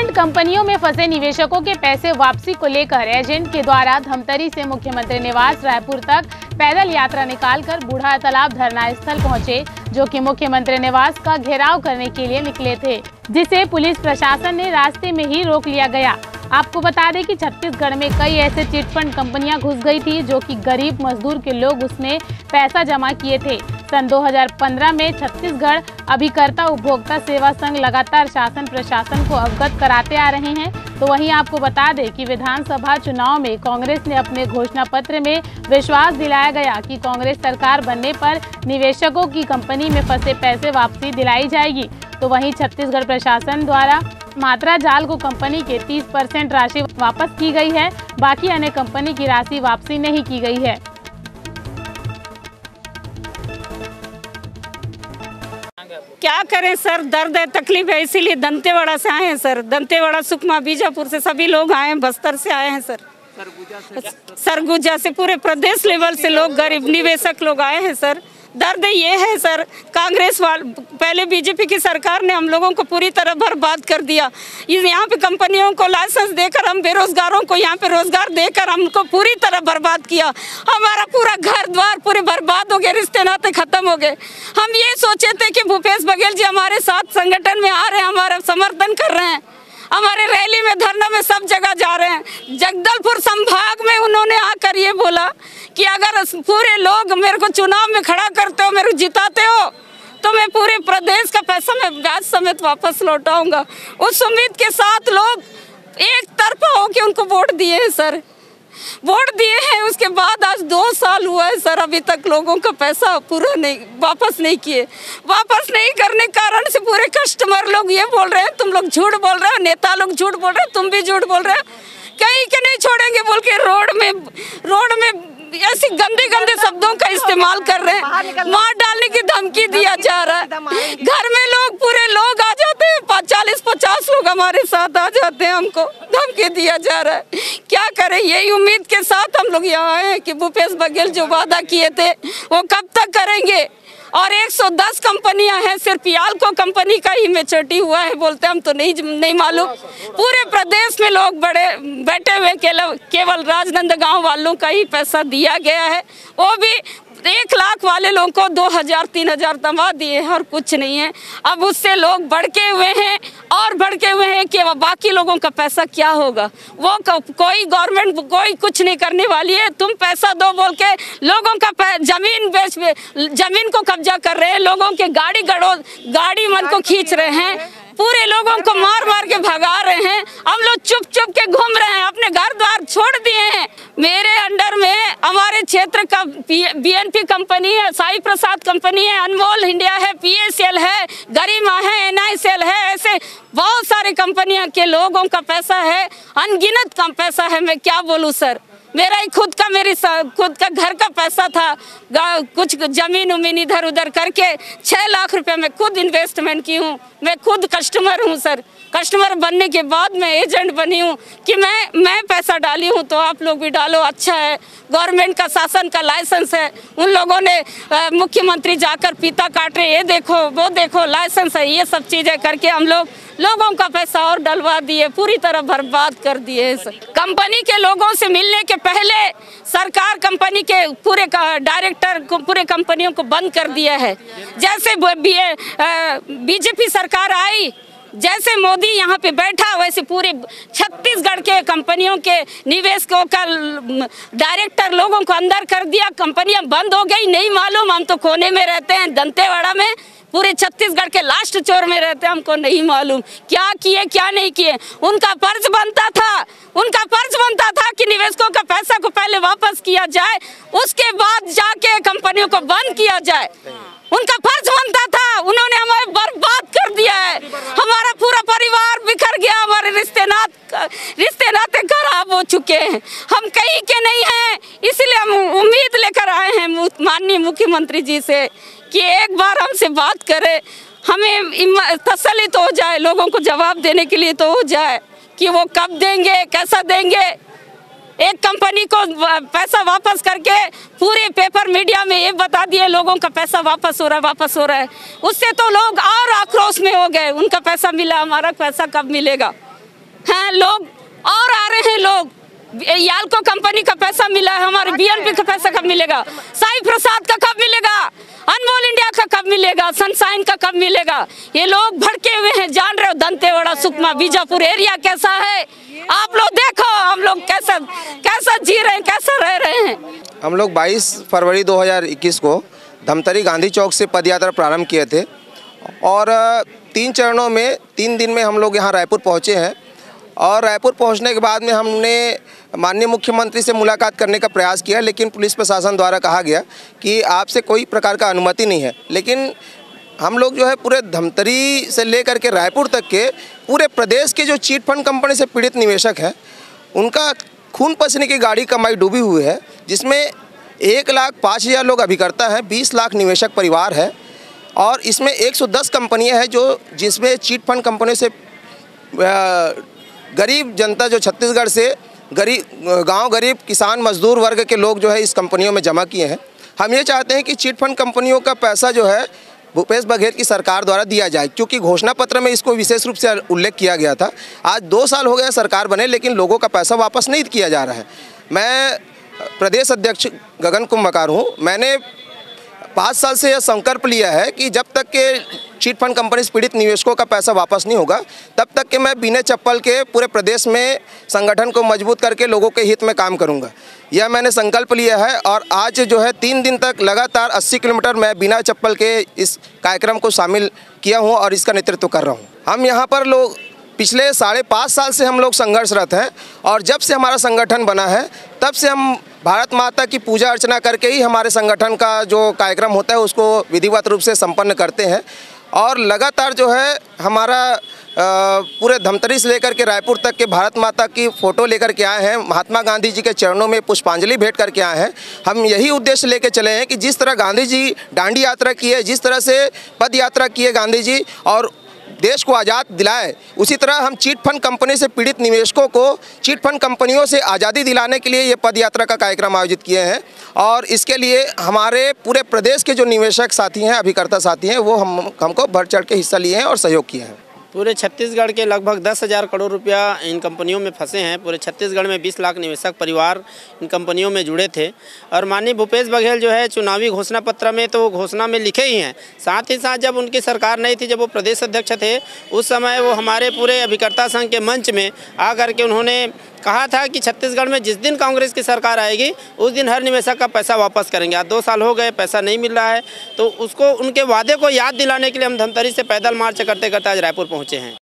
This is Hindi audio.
चिटफंड कंपनियों में फंसे निवेशकों के पैसे वापसी को लेकर एजेंट के द्वारा धमतरी से मुख्यमंत्री निवास रायपुर तक पैदल यात्रा निकालकर बूढ़ा तालाब धरना स्थल पहुंचे, जो कि मुख्यमंत्री निवास का घेराव करने के लिए निकले थे, जिसे पुलिस प्रशासन ने रास्ते में ही रोक लिया गया। आपको बता दें कि छत्तीसगढ़ में कई ऐसे चिटफंड कंपनियां घुस गई थी, जो कि गरीब मजदूर के लोग उसमें पैसा जमा किए थे। सन 2015 में छत्तीसगढ़ अभिकर्ता उपभोक्ता सेवा संघ लगातार शासन प्रशासन को अवगत कराते आ रहे हैं। तो वहीं आपको बता दें कि विधानसभा चुनाव में कांग्रेस ने अपने घोषणा पत्र में विश्वास दिलाया गया कि कांग्रेस सरकार बनने पर निवेशकों की कंपनी में फंसे पैसे वापसी दिलाई जाएगी। तो वहीं छत्तीसगढ़ प्रशासन द्वारा मात्रा जाल को कंपनी के 30% राशि वापस की गई है, बाकी अन्य कंपनी की राशि वापसी नहीं की गई है। क्या करें सर, दर्द है, तकलीफ है, इसीलिए दंतेवाड़ा से आए हैं सर। दंतेवाड़ा, सुकमा, बीजापुर से सभी लोग आए हैं, बस्तर से आए हैं सर। सरगुजा से पूरे प्रदेश लेवल से लोग, गरीब निवेशक लोग आए हैं सर। दर्द ये है सर, कांग्रेस पहले बीजेपी की सरकार ने हम लोगों को पूरी तरह बर्बाद कर दिया। यहाँ पे कंपनियों को लाइसेंस देकर, हम बेरोजगारों को यहाँ पे रोजगार देकर हमको पूरी तरह बर्बाद किया। हमारा पूरा घर द्वार पूरे बर्बाद हो गए, रिश्ते नाते खत्म हो गए। हम ये सोचे थे कि भूपेश बघेल जी हमारे साथ संगठन में आ रहे हैं, हमारा समर्थन कर रहे हैं, हमारे रैली में, धरना में, सब जगह जा रहे हैं। जगदलपुर संभाग में उन्होंने आकर ये बोला कि अगर पूरे लोग मेरे को चुनाव में खड़ा करते हो, मेरे को जिताते हो, तो मैं पूरे प्रदेश का पैसा मैं ब्याज समेत वापस लौटाऊंगा। उस उम्मीद के साथ लोग एक तरफा होके उनको वोट दिए हैं सर, वोट दिए हैं। उसके बाद आज 2 साल हुआ है सर, अभी तक लोगों का पैसा पूरा नहीं वापस नहीं किए। वापस नहीं करने के कारण से पूरे कस्टमर लोग ये बोल रहे हैं, तुम लोग झूठ बोल रहे हो, नेता लोग झूठ बोल रहे हो, तुम भी झूठ बोल रहे हो, कहीं के नहीं छोड़ेंगे बोल के रोड में ऐसी गंदे गंदे शब्दों का इस्तेमाल कर रहे हैं। मार डालने की धमकी दिया जा रहा है। घर में लोग, पूरे लोग आ जाते हैं, 40-50 लोग हमारे साथ आ जाते हैं, हमको धमकी दिया जा रहा है। क्या करें, यही उम्मीद के साथ हम लोग यहाँ आए हैं कि भूपेश बघेल जो वादा किए थे वो कब तक करेंगे। और 110 कंपनियां हैं, सिर्फ याल्को कंपनी का ही मैच्योरिटी हुआ है, बोलते हम तो नहीं मालूम। पूरे प्रदेश में लोग बैठे हुए केवल राजनांदगांव वालों का ही पैसा दिया गया है, वो भी 1 लाख वाले लोगों को 2000-3000 दबा दिए हैं और कुछ नहीं है। अब उससे लोग भड़के हुए हैं और भड़के हुए हैं कि बाकी लोगों का पैसा क्या होगा। वो कोई गवर्नमेंट कोई कुछ नहीं करने वाली है। तुम पैसा दो बोल के लोगों का जमीन को कब्जा कर रहे हैं, लोगों के गाड़ी मन को खींच रहे हैं, पूरे लोगों को मार मार के भगा रहे हैं। हम लोग चुप चुप के घूम रहे हैं, अपने घर द्वार छोड़ दिए हैं। मेरे अंडर में हमारे क्षेत्र का बीएनपी कंपनी है, साई प्रसाद कंपनी है, अनमोल इंडिया है, पीएसएल है, गरिमा है, एनआईसीएल है, ऐसे बहुत सारे कंपनियों के लोगों का पैसा है, अनगिनत कम पैसा है। मैं क्या बोलूँ सर, मेरा ही खुद का घर का पैसा था, कुछ जमीन उमीन इधर उधर करके 6 लाख रुपए मैं खुद इन्वेस्टमेंट की हूँ। मैं खुद कस्टमर हूँ सर। कस्टमर बनने के बाद मैं एजेंट बनी हूँ कि मैं पैसा डाली हूँ तो आप लोग भी डालो, अच्छा है। गवर्नमेंट का शासन का लाइसेंस है, उन लोगों ने मुख्यमंत्री जाकर पीता काट रहे, ये देखो वो देखो लाइसेंस है, ये सब चीज़ें करके हम लोगों का पैसा और डलवा दिए, पूरी तरह बर्बाद कर दिए। कंपनी के लोगों से मिलने के पहले सरकार कंपनी के पूरे डायरेक्टर को, पूरे कंपनियों को बंद कर दिया है। जैसे बीजेपी सरकार आई, जैसे मोदी यहाँ पे बैठा, वैसे पूरे छत्तीसगढ़ के कंपनियों के निवेशकों का डायरेक्टर लोगों को अंदर कर दिया। कंपनियां बंद हो गई, नहीं मालूम, हम तो कोने में रहते हैं, दंतेवाड़ा में, पूरे छत्तीसगढ़ के लास्ट चोर में रहते हैं, हमको नहीं मालूम क्या किए क्या नहीं किए। उनका फर्ज बनता था कि निवेशकों का पैसा को पहले वापस किया जाए, उसके बाद जाके कंपनियों को बंद किया जाए। उनका फर्ज बनता था, उन्होंने हमें बर्बाद कर दिया है। हमारा पूरा परिवार बिखर गया, हमारे रिश्ते नाते खराब हो चुके हैं। हम कहीं के नहीं हैं, इसलिए हम उम्मीद लेकर आए हैं माननीय मुख्यमंत्री जी से कि एक बार हमसे बात करें, हमें तसल्ली तो हो जाए, लोगों को जवाब देने के लिए तो हो जाए कि वो कब देंगे, कैसा देंगे। एक कंपनी को पैसा वापस करके पूरे पेपर मीडिया में ये बता दिए लोगों का पैसा वापस हो रहा है। उससे तो लोग और आक्रोश में हो गए, उनका पैसा मिला, हमारा पैसा कब मिलेगा। हैं लोग और आ रहे हैं लोग। याल्को कंपनी का पैसा मिला है, हमारे बीएनपी का पैसा कब मिलेगा, साई प्रसाद का कब मिलेगा, अनमोल इंडिया का कब मिलेगा, सनशाइन का कब मिलेगा। ये लोग भड़के हुए हैं, जान रहे हो दंतेवाड़ा, सुकमा, बीजापुर एरिया कैसा है। आप लोग देखो हम लोग कैसा जी रहे हैं, कैसा रह रहे हैं। हम लोग 22 फरवरी 2021 को धमतरी गांधी चौक से पदयात्रा प्रारंभ किए थे और 3 चरणों में 3 दिन में हम लोग यहाँ रायपुर पहुँचे हैं। और रायपुर पहुंचने के बाद में हमने माननीय मुख्यमंत्री से मुलाकात करने का प्रयास किया, लेकिन पुलिस प्रशासन द्वारा कहा गया कि आपसे कोई प्रकार का अनुमति नहीं है। लेकिन हम लोग जो है पूरे धमतरी से लेकर के रायपुर तक के पूरे प्रदेश के जो चिट फंड कंपनी से पीड़ित निवेशक हैं, उनका खून पसीने की गाड़ी कमाई डूबी हुई है, जिसमें 1,05,000 लोग अभिकर्ता हैं, 20 लाख निवेशक परिवार है और इसमें 110 कंपनियाँ हैं जो जिसमें चिट फंड कंपनी से गरीब जनता जो छत्तीसगढ़ से गांव गरीब किसान मजदूर वर्ग के लोग जो है इस कंपनियों में जमा किए हैं। हम ये चाहते हैं कि चिट फंड कंपनियों का पैसा जो है भूपेश बघेल की सरकार द्वारा दिया जाए, क्योंकि घोषणा पत्र में इसको विशेष रूप से उल्लेख किया गया था। आज 2 साल हो गए सरकार बने, लेकिन लोगों का पैसा वापस नहीं किया जा रहा है। मैं प्रदेश अध्यक्ष गगन कुंभकार हूँ। मैंने 5 साल से यह संकल्प लिया है कि जब तक के चिट फंड कंपनी से पीड़ित निवेशकों का पैसा वापस नहीं होगा, तब तक के मैं बिना चप्पल के पूरे प्रदेश में संगठन को मजबूत करके लोगों के हित में काम करूंगा। यह मैंने संकल्प लिया है और आज जो है 3 दिन तक लगातार 80 किलोमीटर मैं बिना चप्पल के इस कार्यक्रम को शामिल किया हूं और इसका नेतृत्व कर रहा हूं। हम यहाँ पर लोग पिछले 5.5 साल से हम लोग संघर्षरत हैं और जब से हमारा संगठन बना है तब से हम भारत माता की पूजा अर्चना करके ही हमारे संगठन का जो कार्यक्रम होता है उसको विधिवत रूप से संपन्न करते हैं। और लगातार जो है हमारा पूरे धमतरी से लेकर के रायपुर तक के भारत माता की फ़ोटो लेकर के आए हैं, महात्मा गांधी जी के चरणों में पुष्पांजलि भेंट करके आए हैं। हम यही उद्देश्य लेकर चले हैं कि जिस तरह गांधी जी डांडी यात्रा की है, जिस तरह से पद यात्रा की है गांधी जी और देश को आज़ाद दिलाए, उसी तरह हम चिट फंड कंपनी से पीड़ित निवेशकों को चिट फंड कंपनियों से आज़ादी दिलाने के लिए ये पद यात्रा का कार्यक्रम आयोजित किए हैं। और इसके लिए हमारे पूरे प्रदेश के जो निवेशक साथी हैं, अभिकर्ता साथी हैं, वो हमको बढ़ चढ़ के हिस्सा लिए हैं और सहयोग किए हैं। पूरे छत्तीसगढ़ के लगभग 10,000 करोड़ रुपया इन कंपनियों में फंसे हैं। पूरे छत्तीसगढ़ में 20 लाख निवेशक परिवार इन कंपनियों में जुड़े थे और माननीय भूपेश बघेल जो है चुनावी घोषणा पत्र में तो वो घोषणा में लिखे ही हैं। साथ ही साथ जब उनकी सरकार नहीं थी, जब वो प्रदेश अध्यक्ष थे, उस समय वो हमारे पूरे अभिकर्ता संघ के मंच में आकर के उन्होंने कहा था कि छत्तीसगढ़ में जिस दिन कांग्रेस की सरकार आएगी उस दिन हर निवेशक का पैसा वापस करेंगे। आज 2 साल हो गए, पैसा नहीं मिल रहा है, तो उसको उनके वादे को याद दिलाने के लिए हम धमतरी से पैदल मार्च करते करते आज रायपुर पहुँचे हैं।